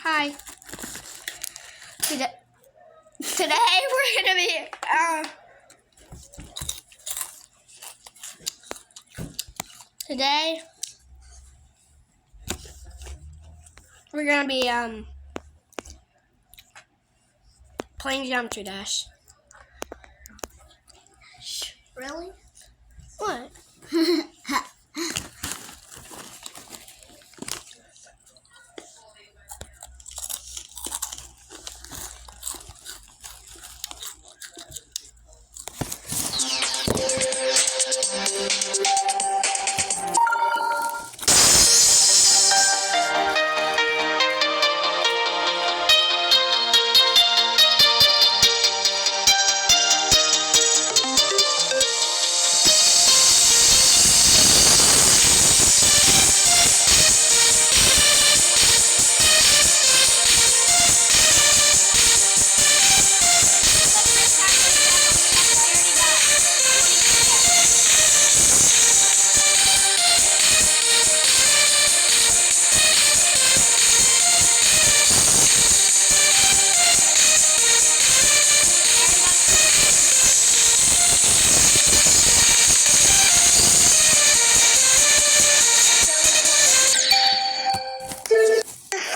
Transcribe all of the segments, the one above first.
Hi. Today we're gonna be playing Geometry Dash. Really? What?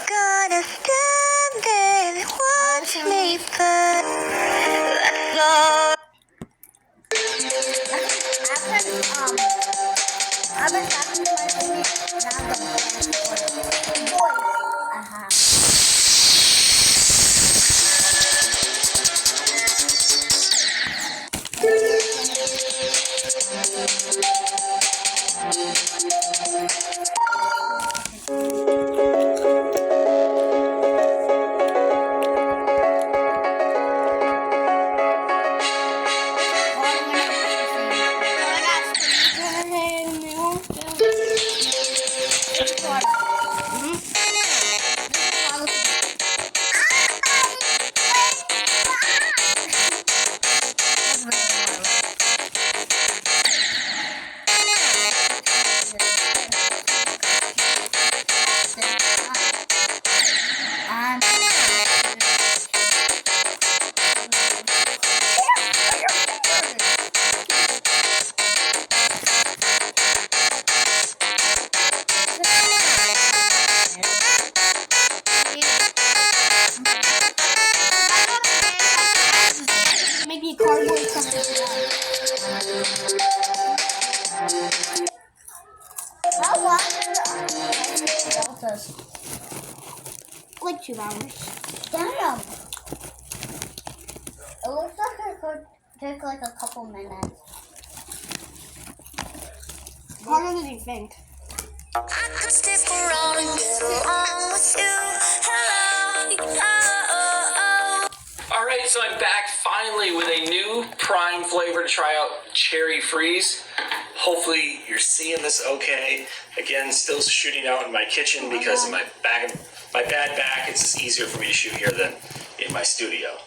Gonna stand and watch me burn. I've been talking to my roommate, and I'm going to boys. Maybe a cardboard something. How long is Like 2 hours. Damn. It looks like it could take like a couple minutes. Harder than you think. I could stick around and get along with you. Hello. Alright, so I'm back finally with a new Prime flavor to try out, Cherry Freeze. Hopefully you're seeing this okay. Again, still shooting out in my kitchen because of my bad back. It's just easier for me to shoot here than in my studio.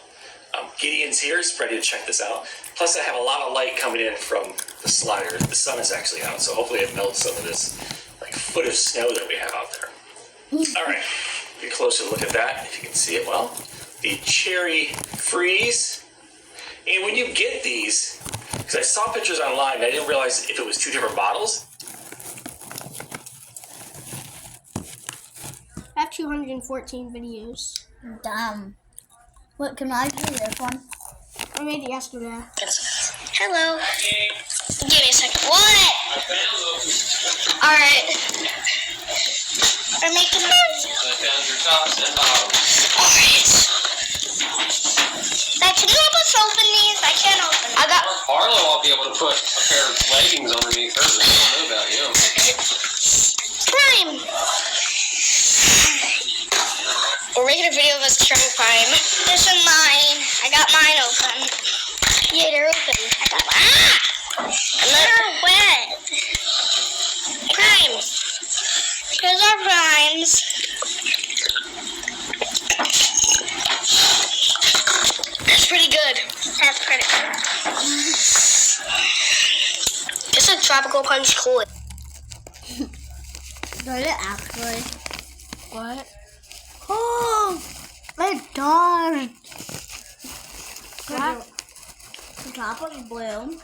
Gideon's here, is ready to check this out. Plus I have a lot of light coming in from the slider. The sun is actually out, so hopefully it melts some of this like foot of snow that we have out there. Alright, get a closer look at that, if you can see it well. The Cherry Freeze. And when you get these, because I saw pictures online, I didn't realize if it was 2 different bottles. I have 214 videos. Damn. What, can I do this one? I made it yesterday. Hello. Give me a second. What? Alright. We're making Alright. Now, can you help us open these? I can't open them. I got Arlo, I'll be able to put a pair of leggings underneath hers. I don't know about you. Prime. We're making a video of us trying Prime. This is mine. I got mine open. Yeah, they're open. I got they're wet. Prime. Here's our primes. That's pretty good. That's pretty good. It's a tropical punch cool. Does it actually? What? Oh! it does. The top was blue.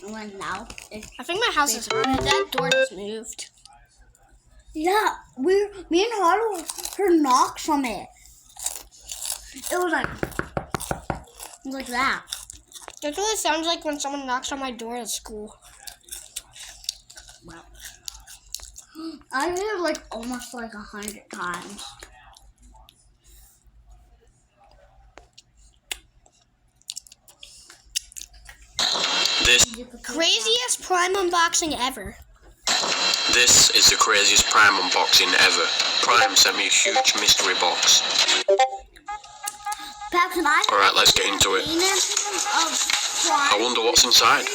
And then now it's... I think my house is haunted. That door just moved. Yeah, me and Harlow heard knocks from it. It was like that. That's what it sounds like when someone knocks on my door at school. Wow. I heard it like almost like 100 times. Craziest Prime unboxing ever. This is the craziest Prime unboxing ever. Prime sent me a huge mystery box. Paxton, I Alright, let's get into it. I wonder what's inside.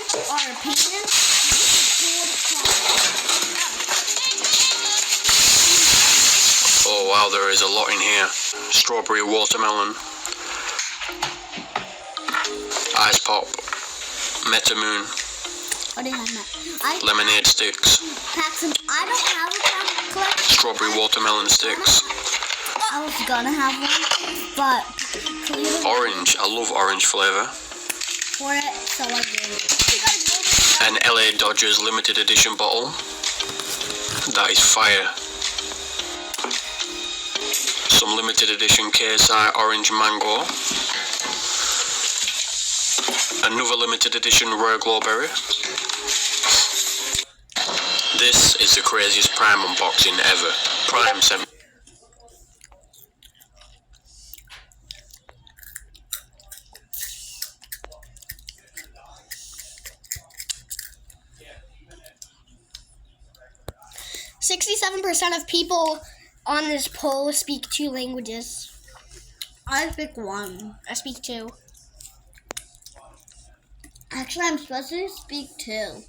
Oh wow, there is a lot in here. Strawberry watermelon, ice pop, Metamoon, lemonade sticks, Paxton, I don't have a Prime collection. strawberry watermelon sticks, I was gonna have one, but orange. I love orange flavor. for it, so I did. An LA Dodgers limited edition bottle. That is fire. Some limited edition KSI orange mango. Another limited edition rare glowberry. This is the craziest Prime unboxing ever. Prime sent me. %67% of people on this poll speak 2 languages. I pick one. I speak 2. Actually, I'm supposed to speak 2.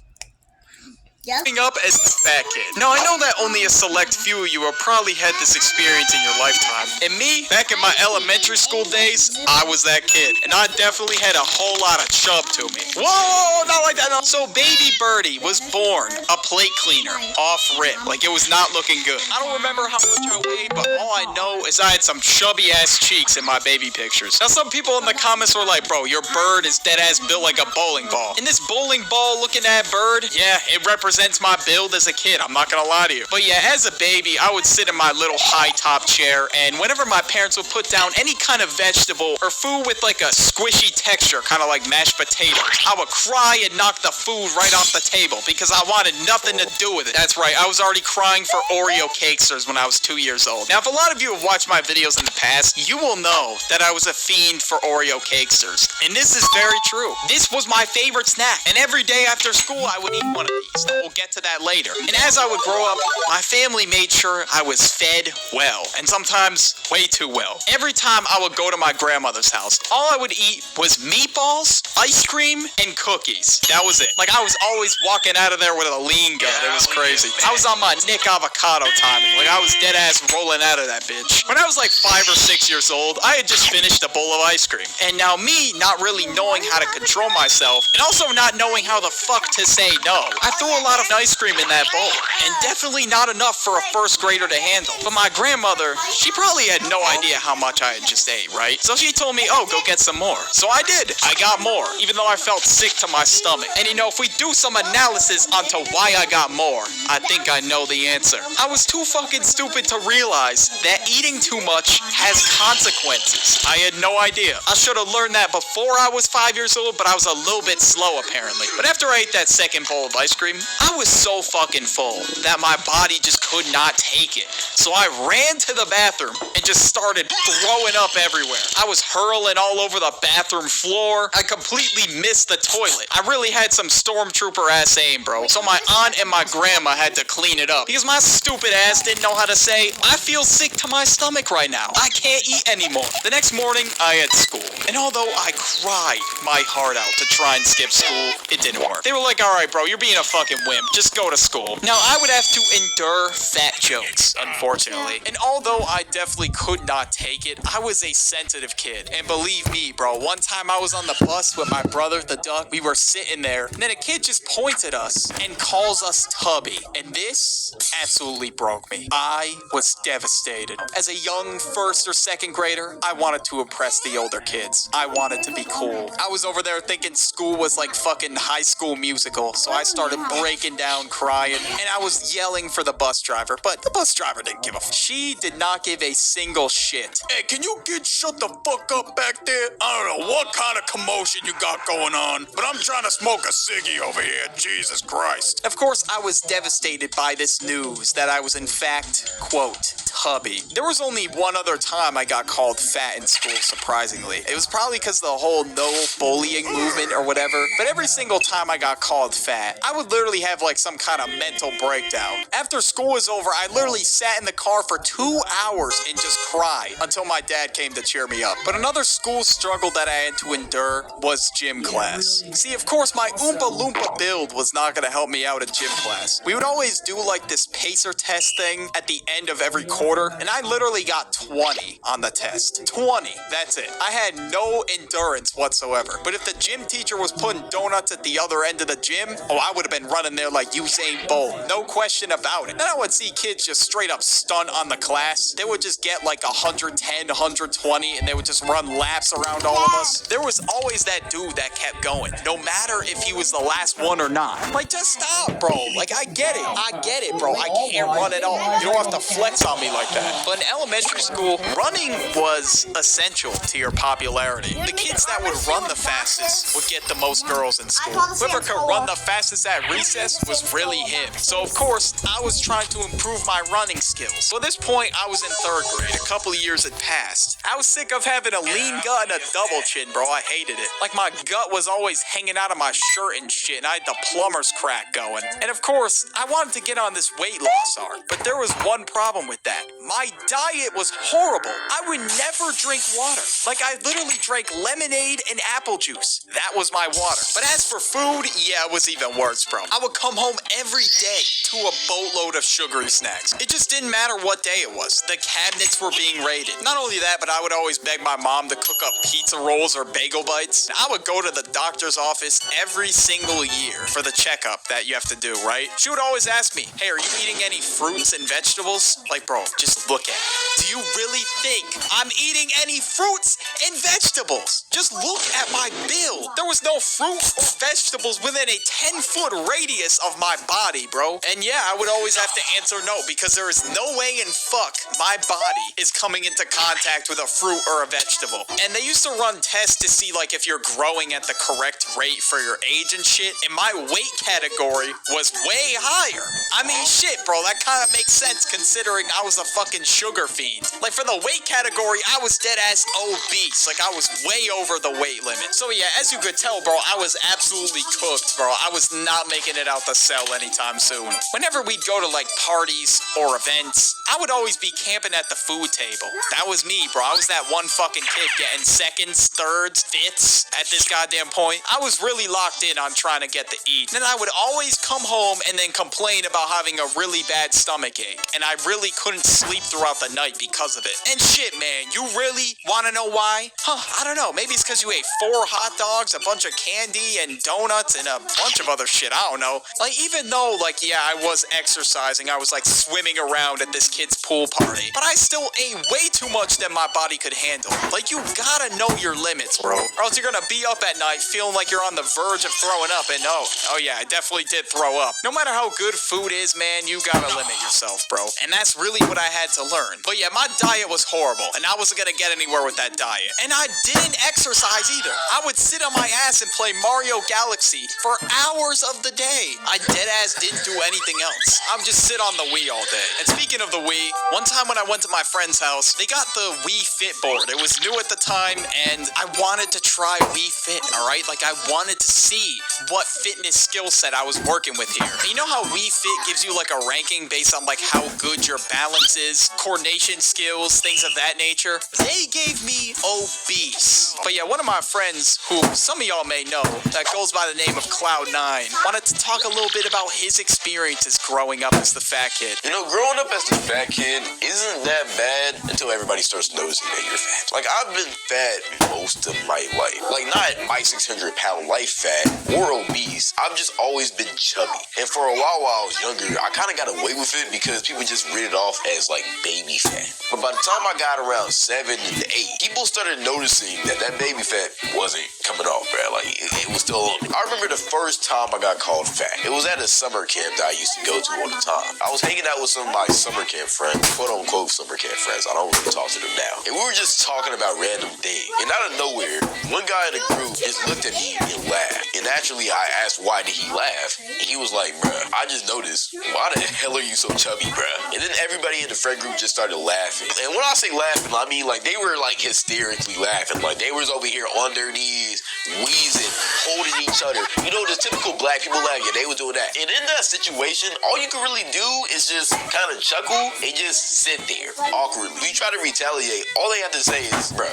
Yes. Growing up as a fat kid. Now, I know that only a select few of you have probably had this experience in your lifetime. And me, back in my elementary school days, I was that kid. And I definitely had a whole lot of chub to me. Whoa, not like that. No. So baby Birdie was born a plate cleaner, off rip. Like, it was not looking good. I don't remember how much I weighed, but all I know is I had some chubby ass cheeks in my baby pictures. Now, some people in the comments were like, bro, your bird is dead ass built like a bowling ball. And this bowling ball looking at bird, yeah, it represents my build as a kid, I'm not gonna lie to you. But yeah, as a baby, I would sit in my little high top chair, and whenever my parents would put down any kind of vegetable or food with like a squishy texture, kind of like mashed potatoes, I would cry and knock the food right off the table because I wanted nothing to do with it. That's right, I was already crying for Oreo Cakesters when I was 2 years old. Now, if a lot of you have watched my videos in the past, you will know that I was a fiend for Oreo Cakesters. And this is very true. This was my favorite snack, and every day after school, I would eat one of these. We'll get to that later. And as I would grow up, my family made sure I was fed well, and sometimes way too well. Every time I would go to my grandmother's house, all I would eat was meatballs, ice cream, and cookies. That was it. Like, I was always walking out of there with a lean gun. It was crazy. I was on my Nick Avocado timing. Like, I was dead ass rolling out of that bitch. When I was like 5 or 6 years old, I had just finished a bowl of ice cream. And now me, not really knowing how to control myself, and also not knowing how the fuck to say no, I threw a lot of ice cream in that bowl, and definitely not enough for a first grader to handle. But my grandmother, she probably had no idea how much I had just ate, right? So she told me, oh, go get some more. So I did. I got more, even though I felt sick to my stomach. And you know, if we do some analysis onto why I got more, I think I know the answer. I was too fucking stupid to realize that eating too much has consequences. I had no idea. I should have learned that before I was 5 years old, but I was a little bit slow apparently. But after I ate that second bowl of ice cream, I was so fucking full that my body just could not take it. So I ran to the bathroom and just started throwing up everywhere. I was hurling all over the bathroom floor. I completely missed the toilet. I really had some stormtrooper ass aim, bro. So my aunt and my grandma had to clean it up because my stupid ass didn't know how to say, I feel sick to my stomach right now. I can't eat anymore. The next morning, I had school. And although I cried my heart out to try and skip school, it didn't work. They were like, all right, bro, you're being a fucking wimp. Just go to school. Now, I would have to endure fat jokes, unfortunately. And although I definitely could not take it, I was a sensitive kid. And believe me, bro, one time I was on the bus with my brother, the duck. We were sitting there, and then a kid just points at us and calls us Tubby. And this absolutely broke me. I was devastated. As a young first or second grader, I wanted to impress the older kids. I wanted to be cool. I was over there thinking school was like fucking High School Musical, so I started breaking down crying, and I was yelling for the bus driver, but the bus driver didn't give a She did not give a single shit. Hey, can you shut the fuck up back there? I don't know what kind of commotion you got going on, but I'm trying to smoke a ciggy over here. Jesus Christ. Of course, I was devastated by this news that I was in fact, quote, Tubby. There was only one other time I got called fat in school, surprisingly. It was probably because of the whole no bullying movement or whatever, but every single time I got called fat, I would literally have like some kind of mental breakdown. After school was over, I literally sat in the car for 2 hours and just cried until my dad came to cheer me up. But another school struggle that I had to endure was gym class. See, of course, my Oompa Loompa build was not going to help me out in gym class. We would always do like this pacer test thing at the end of every quarter, and I literally got 20 on the test. 20. That's it. I had no endurance whatsoever. But if the gym teacher was putting donuts at the other end of the gym, oh, I would have been running there like Usain Bolt. No question about it. Then I would see kids just straight up stunt on the class. They would just get like 110, 120, and they would just run laps around all of us. There was always that dude that kept going, no matter if he was the last one or not. Like, just stop, bro. Like, I get it, bro. I can't run at all. You don't have to flex on me like that. But in elementary school, running was essential to your popularity. The kids that would run the fastest would get the most girls in school. Whoever could run the fastest at recess was really him. So, of course, I was trying to improve my running skills. So at this point, I was in 3rd grade. A couple of years had passed. I was sick of having a lean gut and a double chin, bro. I hated it. Like, my gut was always hanging out of my shirt and shit, and I had the plumber's crack going. And of course, I wanted to get on this weight loss arc, but there was one problem with that. My diet was horrible. I would never drink water. Like, I literally drank lemonade and apple juice. That was my water. But as for food, yeah, it was even worse, bro. I would come home every day to a boatload of sugary snacks. It just didn't matter what day it was. The cabinets were being raided. Not only that, but I would always beg my mom to cook up pizza rolls or bagel bites. I would go to the doctor's office every single year for the checkup that you have to do, right? She would always ask me, hey, are you eating any fruits and vegetables? Like, bro, just look at me. Do you really think I'm eating any fruits and vegetables? Just look at my bill. There was no fruit or vegetables within a 10-foot radius of my body, bro. And yeah, I would always have to answer no, because there is no way in fuck my body is coming into contact with a fruit or a vegetable. And they used to run tests to see like if you're growing at the correct rate for your age and shit, and my weight category was way higher. I mean, shit, bro, that kind of makes sense considering I was a fucking sugar fiend. Like, for the weight category, I was dead ass obese. Like, I was way over the weight limit. So yeah, as you could tell, bro, I was absolutely cooked, bro. I was not making it out the cell anytime soon. Whenever we'd go to like parties or events, I would always be camping at the food table. That was me, bro. I was that one fucking kid getting seconds, thirds, fifths at this goddamn point. I was really locked in on trying to get to eat. Then I would always come home and then complain about having a really bad stomach ache, and I really couldn't sleep throughout the night because of it. And shit, man, you really want to know why? I don't know. Maybe it's because you ate 4 hot dogs, a bunch of candy, and donuts, and a bunch of other shit. I don't know. Like, even though, like, yeah, I was exercising, I was, like, swimming around at this kid's pool party, but I still ate way too much than my body could handle. Like, you gotta know your limits, bro, or else you're gonna be up at night feeling like you're on the verge of throwing up, and oh yeah, I definitely did throw up. No matter how good food is, man, you gotta limit yourself, bro. And that's really what I had to learn. But yeah, my diet was horrible, and I wasn't gonna get anywhere with that diet. And I didn't exercise either. I would sit on my ass and play Mario Galaxy for hours of the day. I deadass didn't do anything else. I would just sit on the Wii all day. And speaking of the Wii, one time when I went to my friend's house, they got the Wii Fit board. It was new at the time, and I wanted to try Wii Fit, alright? Like, I wanted to see what fitness skill set I was working with here. And you know how Wii Fit gives you like a ranking based on like how good your balance is, coordination skills, things of that nature? They gave me obese. But yeah, one of my friends, who some of y'all may know, that goes by the name of Cloud9, wanted to talk a little bit about his experiences growing up as the fat kid. You know, growing up as a fat kid isn't that bad until everybody starts noticing that you're fat. Like, I've been fat most of my life. Like, not my 600-pound life fat or obese. I've just always been chubby. And for a while I was younger, I kind of got away with it because people just read it off as, like, baby fat. But by the time I got around 7 and 8, people started noticing that baby fat wasn't coming off, bro. Like, it was still on me. I remember the first time I got called fat. It was at a summer camp that I used to go to all the time. I was hanging out with some of my summer camp friends, quote-unquote summer camp friends. I don't really talk to them now. And we were just talking about random things. And out of nowhere, one guy in the group just looked at me and laughed. And naturally, I asked, why did he laugh? And he was like, bruh, I just noticed. Why the hell are you so chubby, bruh? And then everybody in the friend group just started laughing. And when I say laughing, I mean, like, they were, like, hysterically laughing. Like, they was over here on their knees, wheezing, holding each other. You know, the typical black people laugh. Yeah, they was doing that. And in that situation, all you can really do is just kind of chuckle and just sit there awkwardly. If you try to retaliate, all they have to say is, bruh,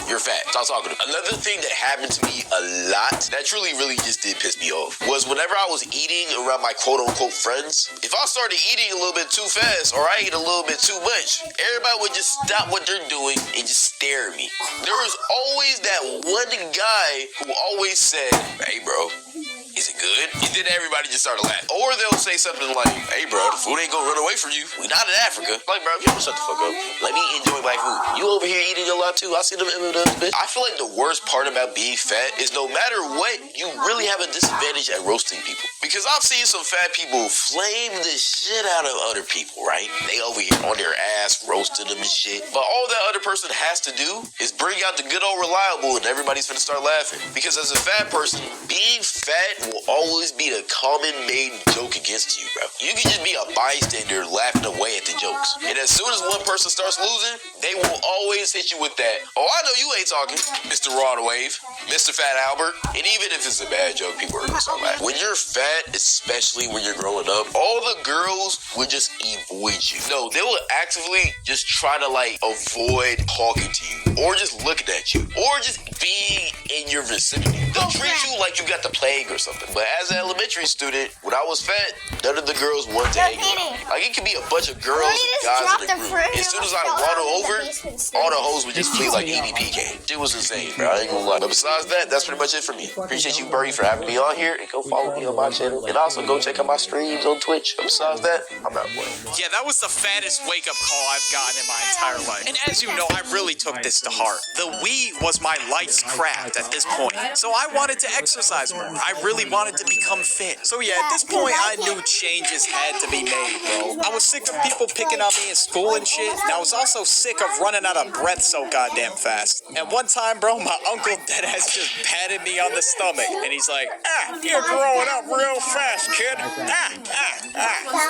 you're fat. Stop talking to me. Another thing that happened to me a lot that truly really just did piss me off was whenever I was eating around my quote-unquote friends, if I started eating a little bit too fast or I ate a little bit too much, everybody would just stop what they're doing and just stare at me. There was always that one guy who always said, hey, bro, is it good? And then everybody just started laughing. Or they'll say something like, hey, bro, the food ain't gonna run away from you. We not in Africa. Like, bro, you don't shut the fuck up. Let me enjoy my food. You over here eating a lot too. I see them M&Ms, bitch. I feel like the worst part about being fat is no matter what, you really have a disadvantage at roasting people. Because I've seen some fat people flame the shit out of other people, right? They over here on their ass roasting them and shit. But all that other person has to do is bring out the good old reliable and everybody's gonna start laughing. Because as a fat person, being fat will always be the common made joke against you, bro. You can just be a bystander laughing away at the jokes. And as soon as one person starts losing, they will always hit you with that, oh, I know you ain't talking, Mr. Raw Wave, Mr. Fat Albert. And even if it's a bad joke, people are gonna start laughing. When you're fat, especially when you're growing up, all the girls will just avoid you. No, they will actively just try to, like, avoid talking to you or just looking at you or just being in your vicinity. They'll treat you like you got the plague or something. But as an elementary student, when I was fat, none of the girls wanted to hang with me. Like, it could be a bunch of girls and guys in the group. As soon as I waddle over, all the hoes would just flee like EVP game. It was insane, bro. I ain't gonna lie. But besides that, that's pretty much it for me. Appreciate you, Burry, for having me on here. And go follow me on my channel. And also go check out my streams on Twitch. But besides that, I'm out, boy. Yeah, that was the fattest wake-up call I've gotten in my entire life. And as you know, I really took this to heart. The Wii was my life's craft at this point. So I wanted to exercise more. I really wanted to become fit. So yeah, at this point, I knew changes had to be made, bro. I was sick of people picking on me in school and shit. And I was also sick of running out of breath so goddamn fast. And one time, bro, my uncle deadass just patted me on the stomach. And he's like, you're growing up real fast, kid.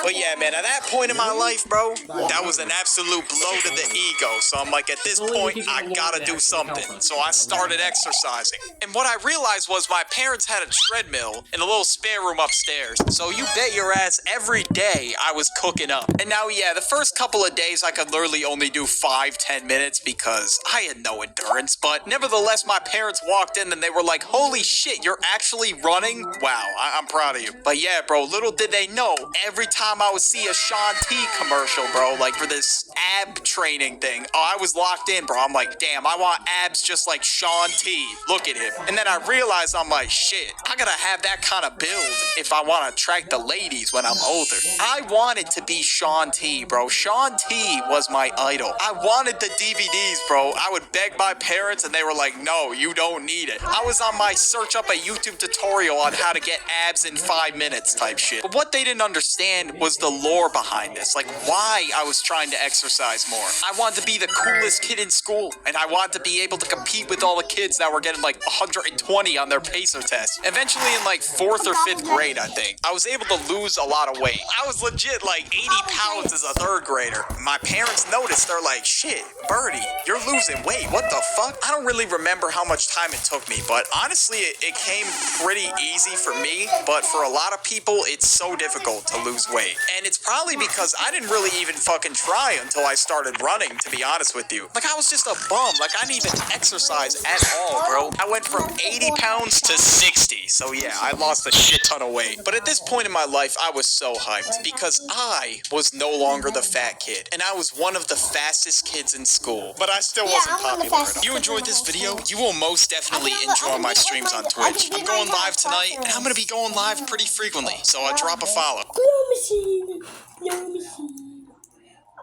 But yeah, man, at that point in my life, bro, that was an absolute blow to the ego. So I'm like, at this point, I gotta do something. So I started exercising. And what I realized was my parents had a treadmill in a little spare room upstairs. So you bet your ass every day I was cooking up. And now, yeah, the first couple of days I could literally only do 5-10 minutes because I had no endurance. But nevertheless, my parents walked in and they were like, holy shit, you're actually running? Wow, I'm proud of you. But yeah, bro, little did they know, every time I would see a Shaun T commercial, bro, like for this ab training thing, I was locked in, bro. I'm like, damn, I want abs just like Shaun T. Look at him. And then I realized, I'm like, shit, I gotta have that kind of build if I want to attract the ladies when I'm older. I wanted to be Shaun T, bro. Shaun T was my idol. I wanted the DVDs, bro. I would beg my parents and they were like, no, you don't need it. I was on my search up a YouTube tutorial on how to get abs in 5 minutes type shit. But what they didn't understand was the lore behind this, like why I was trying to exercise more. I wanted to be the coolest kid in school, and I wanted to be able to compete with all the kids that were getting like 120 on their pacer test. Eventually in like 4th or 5th grade, I think, I was able to lose a lot of weight. I was legit like 80 pounds as a 3rd grader. My parents noticed, they're like, shit, Birdie, Cody, you're losing weight. What the fuck? I don't really remember how much time it took me, but honestly, it came pretty easy for me. But for a lot of people, it's so difficult to lose weight. And it's probably because I didn't really even fucking try until I started running, to be honest with you. Like, I was just a bum. Like, I didn't even exercise at all, bro. I went from 80 pounds to 60. So yeah, I lost a shit ton of weight. But at this point in my life, I was so hyped because I was no longer the fat kid. And I was one of the fastest kids in school. But I still wasn't I'm one of the popular enough. fastest You kids in enjoyed the this whole video? school. You will most definitely enjoy my streams on Twitch. I'm going live tonight, and I'm gonna be going live pretty frequently. So drop a follow. Claw machine. Claw machine.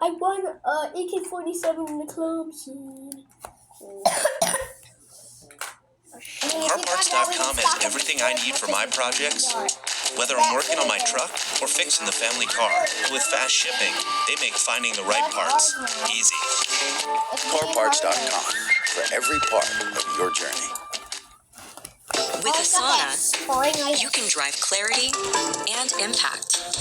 I won AK-47 in the claw machine. CarParts.com has everything I need for my projects. Whether I'm working on my truck or fixing the family car. With fast shipping, they make finding the right parts easy. CarParts.com for every part of your journey. With Asana, Boring, you can drive clarity and impact.